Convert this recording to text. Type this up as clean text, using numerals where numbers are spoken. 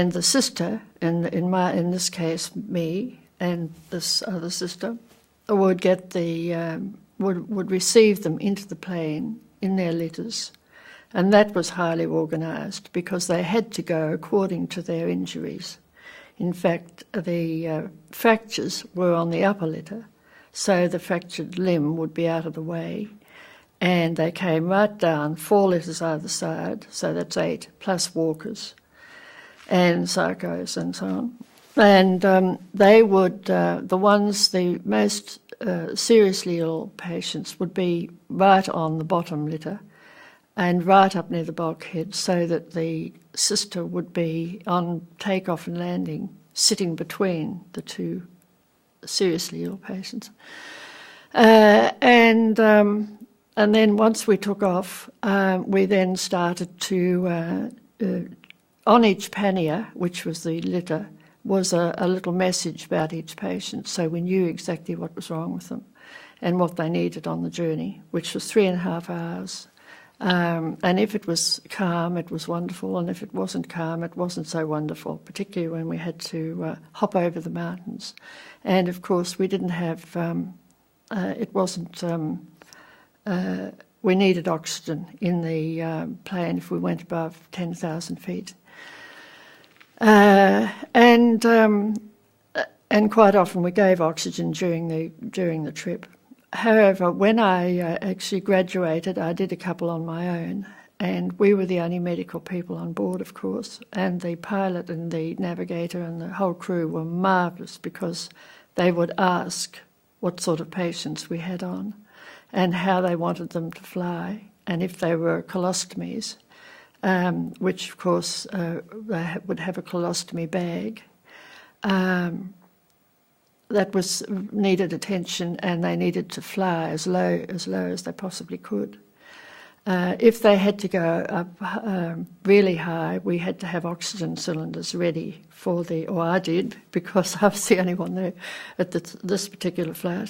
And the sister, in this case me and this other sister, would get would receive them into the plane in their litters, and that was highly organised because they had to go according to their injuries. In fact, the fractures were on the upper litter, so the fractured limb would be out of the way, and they came right down, 4 litters either side, so that's 8, plus walkers and psychos and so on. And they would, the most seriously ill patients would be right on the bottom litter and right up near the bulkhead, so that the sister would be on takeoff and landing, sitting between the 2 seriously ill patients. And then once we took off, we then started to, on each pannier, which was the litter, was a little message about each patient, so we knew exactly what was wrong with them and what they needed on the journey, which was 3.5 hours. And if it was calm, it was wonderful, and if it wasn't calm, it wasn't so wonderful, particularly when we had to hop over the mountains. And of course, we didn't have, we needed oxygen in the plane if we went above 10,000 feet. And quite often we gave oxygen during the trip. However, when I actually graduated, I did a couple on my own, and we were the only medical people on board, of course, and the pilot and the navigator and the whole crew were marvellous because they would ask what sort of patients we had on and how they wanted them to fly, and if they were colostomies, which of course they would have a colostomy bag. That needed attention, and they needed to fly as low as they possibly could. If they had to go up really high, we had to have oxygen cylinders ready or I did, because I was the only one there at this particular flight.